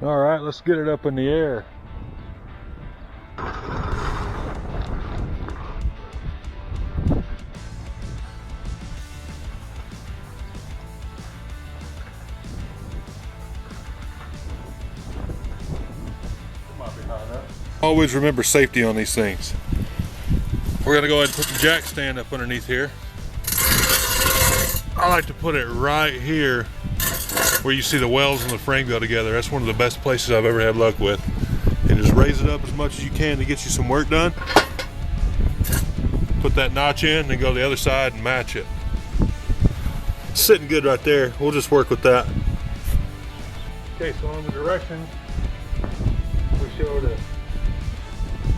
All right, let's get it up in the air. Always remember safety on these things. We're gonna go ahead and put the jack stand up underneath here. I like to put it right here where you see the wells and the frame go together. That's one of the best places I've ever had luck with. And just raise it up as much as you can to get you some work done. Put that notch in, then go to the other side and match it. It's sitting good right there. We'll just work with that. Okay, so on the directions, we show to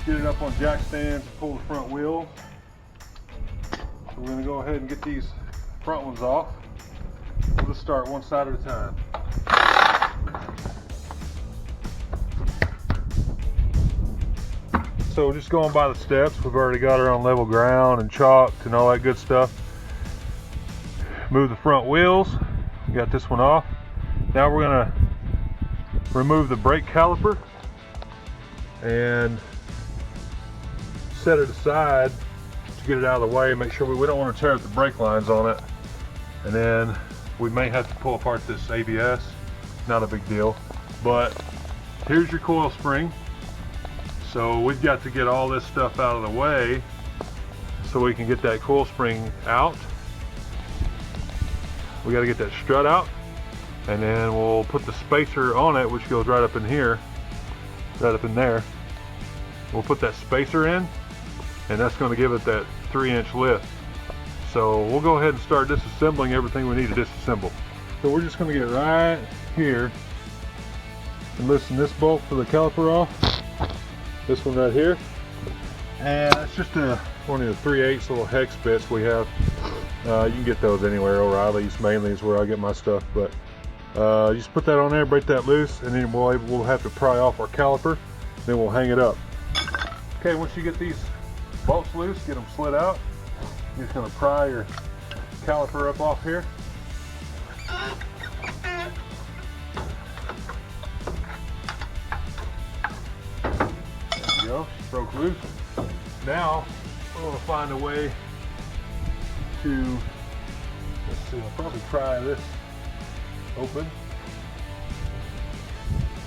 get it up on jack stands and pull the front wheels. So we're going to go ahead and get these front ones off. We'll just start one side at a time. So just going by the steps, we've already got her on level ground and chalked and all that good stuff. Move the front wheels. Got this one off. Now we're going to remove the brake caliper and set it aside to get it out of the way. Make sure we don't want to tear up the brake lines on it. And then we may have to pull apart this ABS. Not a big deal. But here's your coil spring. So we've got to get all this stuff out of the way so we can get that coil spring out. We got to get that strut out, and then we'll put the spacer on it, which goes right up in here, right up in there. We'll put that spacer in, and that's going to give it that 3-inch lift. So we'll go ahead and start disassembling everything we need to disassemble. So we're just going to get right here and loosen this bolt for the caliper off. This one right here, and that's just one of the 3/8 little hex bits we have. You can get those anywhere. O'Reilly's mainly is where I get my stuff, but you just put that on there, break that loose, and then we'll have to pry off our caliper, then we'll hang it up. Okay, once you get these bolts loose, get them slid out, you're just going to pry your caliper up off here. There you go, broke loose. Now we're going to find a way to, let's see, I'll probably pry this open.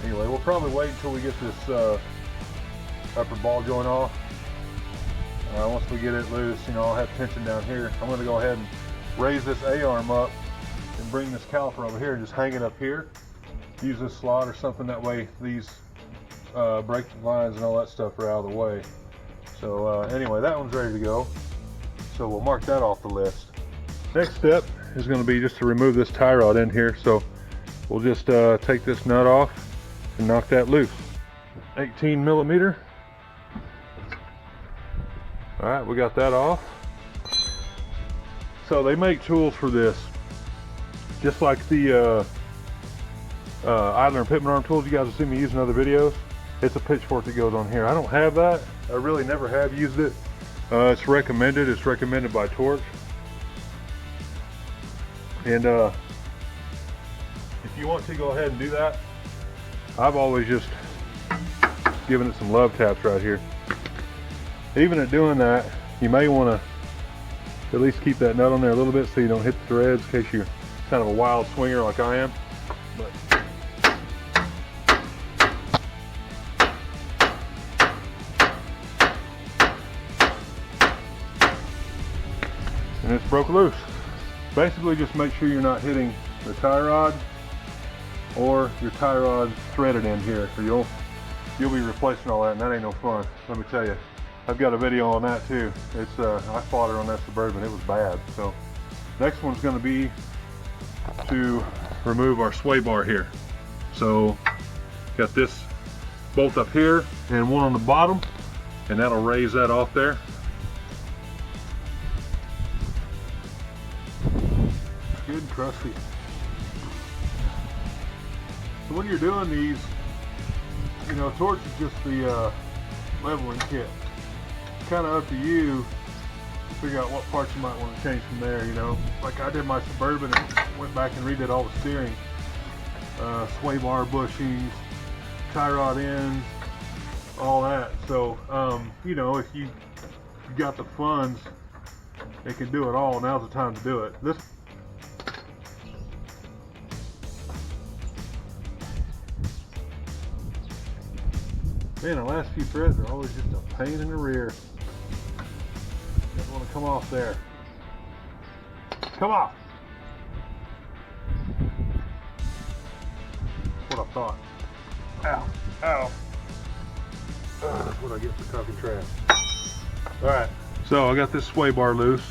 Anyway, we'll probably wait until we get this upper ball joint off. Once we get it loose, I'll have tension down here. I'm going to go ahead and raise this A-arm up and bring this caliper over here and just hang it up here. Use this slot or something, that way these brake lines and all that stuff are out of the way. So anyway, that one's ready to go. So we'll mark that off the list. Next step is going to be just to remove this tie rod in here. So we'll just take this nut off and knock that loose. 18 millimeter. All right, we got that off. So they make tools for this, just like the idler and pitman arm tools you guys have seen me use in other videos. It's a pitchfork that goes on here. I don't have that. I really never have used it. It's recommended. It's recommended by Torch. And if you want to go ahead and do that, I've always just given it some love taps right here. Even at doing that, you may want to at least keep that nut on there a little bit so you don't hit the threads, in case you're kind of a wild swinger like I am. But and it's broke loose. Basically, just make sure you're not hitting the tie rod or your tie rod threaded in here, or you'll be replacing all that, and that ain't no fun. Let me tell you, I've got a video on that too. It's I fought her on that Suburban. It was bad. So next one's going to be to remove our sway bar here. So got this bolt up here and one on the bottom, and that'll raise that off there. Good and crusty. So when you're doing these, Torch is just the leveling kit. It's kind of up to you to figure out what parts you might want to change from there. Like I did my Suburban and went back and redid all the steering, sway bar bushings, tie rod ends, all that. So you know, if you got the funds, it can do it all. Now's the time to do it. This man, the last few threads are always just a pain in the rear. Doesn't want to come off there. Come off. That's what I thought. Ow, ow. That's what I get for talking trash. All right, so I got this sway bar loose.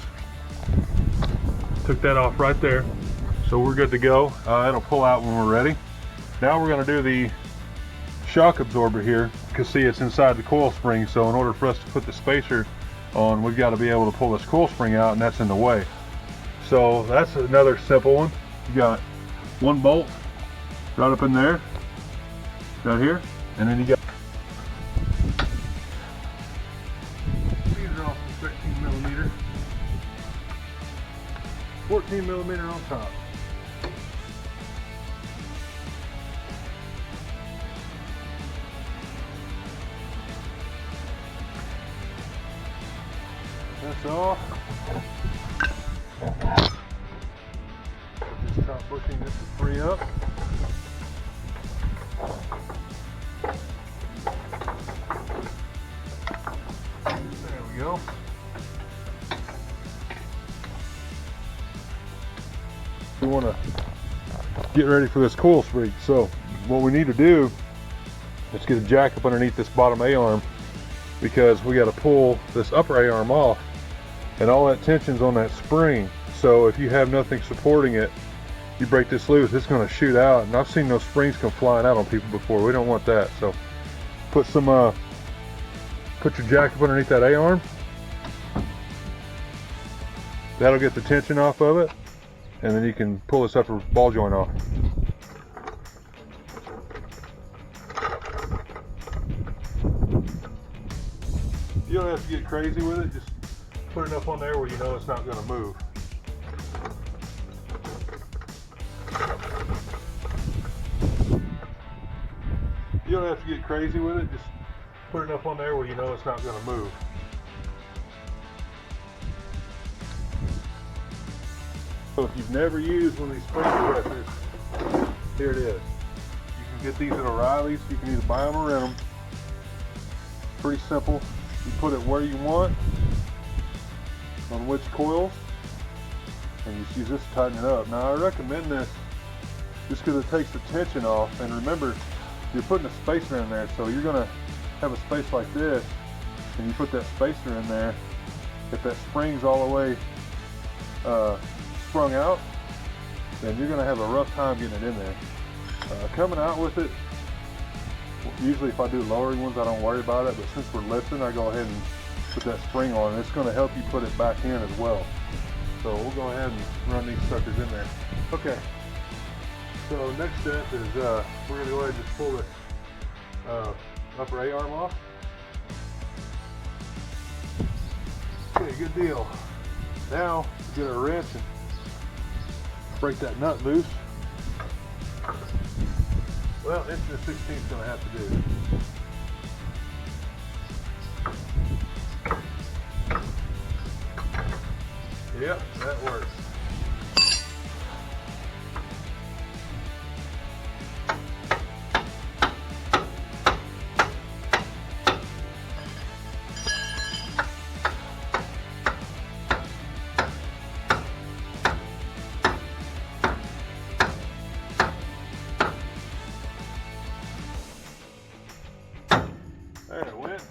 Took that off right there. So we're good to go. It'll pull out when we're ready. Now we're gonna do the shock absorber here, because see, it's inside the coil spring, so in order for us to put the spacer on, we've got to be able to pull this coil spring out, and that's in the way. So that's another simple one. You got one bolt right up in there, right here, and then you got these are all 13mm, 14mm on top. That's all. Just stop pushing this to free up. There we go. We want to get ready for this coil spring. So what we need to do is get a jack up underneath this bottom A-arm, because we got to pull this upper A-arm off, and all that tension's on that spring. So if you have nothing supporting it, you break this loose, it's going to shoot out. And I've seen those springs come flying out on people before. We don't want that. So put some put your jack up underneath that A-arm. That'll get the tension off of it, and then you can pull this upper ball joint off. You don't have to get crazy with it, just put enough on there where you know it's not going to move. You don't have to get crazy with it, just put enough on there where you know it's not going to move. So if you've never used one of these spring compressors, here it is. You can get these at O'Reilly's. You can either buy them or rent them. Pretty simple. You put it where you want, on which coils, and you just use this to tighten it up. Now I recommend this just because it takes the tension off, and remember, you're putting a spacer in there, so you're going to have a space like this, and you put that spacer in there. If that spring's all the way sprung out, then you're going to have a rough time getting it in there. Coming out with it, usually if I do lowering ones I don't worry about it, but since we're lifting, I go ahead and put that spring on, and it's going to help you put it back in as well. So we'll go ahead and run these suckers in there. Okay, so next step is we're going to go ahead and just pull this upper A-arm off. Okay, good deal. Now get a wrench and break that nut loose. Well, inch and 16 is going to have to do. Yep, that works. There it went.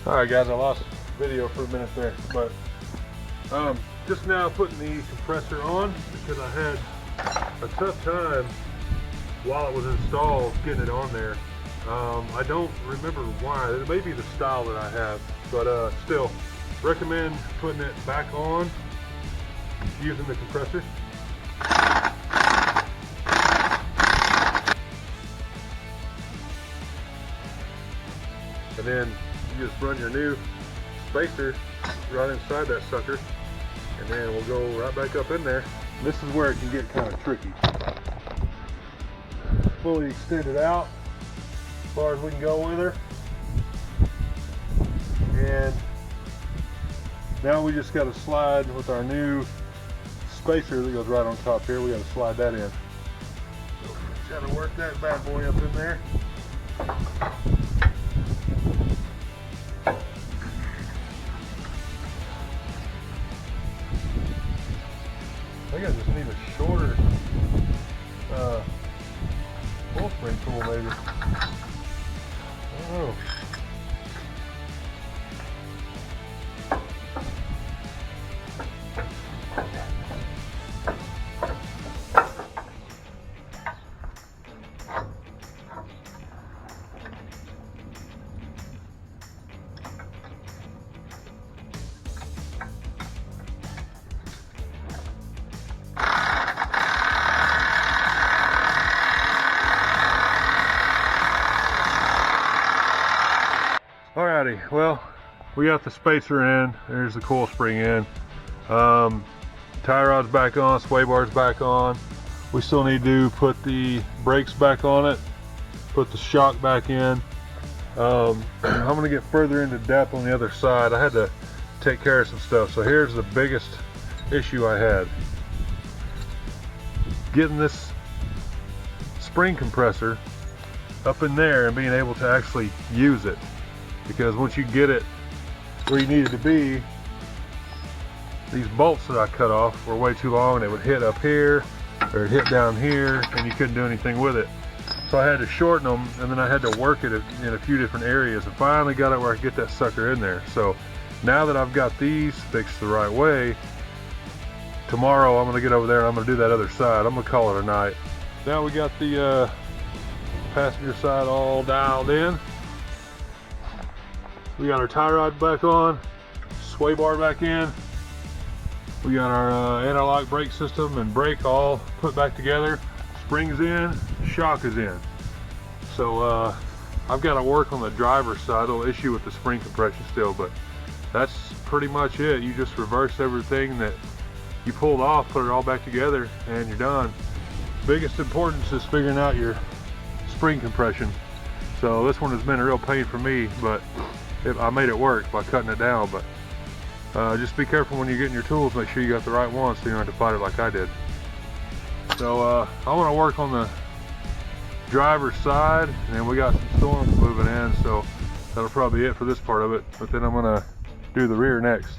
Alright guys, I lost video for a minute there. But just now putting the compressor on because I had a tough time while it was installed getting it on there. I don't remember why. It may be the style that I have, but still recommend putting it back on using the compressor. And then you just run your new spacer right inside that sucker, and then we'll go right back up in there. This is where it can get kind of tricky. Fully extended out as far as we can go with her. And now we just got to slide with our new spacer that goes right on top here. We got to slide that in. So try to work that bad boy up in there. I think I just need a shorter pull spring tool maybe. I don't know. Alrighty, well, we got the spacer in. There's the coil spring in. Tie rod's back on, sway bar's back on. We still need to put the brakes back on it, put the shock back in. I'm gonna get further into depth on the other side. I had to take care of some stuff. So here's the biggest issue I had. Getting this spring compressor up in there and being able to actually use it. Because once you get it where you need it to be, these bolts that I cut off were way too long. They would hit up here or hit down here, and you couldn't do anything with it. So I had to shorten them, and then I had to work it in a few different areas, and finally got it where I could get that sucker in there. So now that I've got these fixed the right way, tomorrow I'm going to get over there and I'm going to do that other side. I'm going to call it a night. Now we got the passenger side all dialed in. We got our tie rod back on, sway bar back in. We got our anti-lock brake system and brake all put back together. Springs in, shock is in. So I've got to work on the driver's side. A little issue with the spring compression still, but that's pretty much it. You just reverse everything that you pulled off, put it all back together, and you're done. Biggest importance is figuring out your spring compression. So this one has been a real pain for me, but I made it work by cutting it down. But just be careful when you're getting your tools. Make sure you got the right ones so you don't have to fight it like I did. So I want to work on the driver's side, and then we got some storms moving in, so that'll probably be it for this part of it. But then I'm going to do the rear next.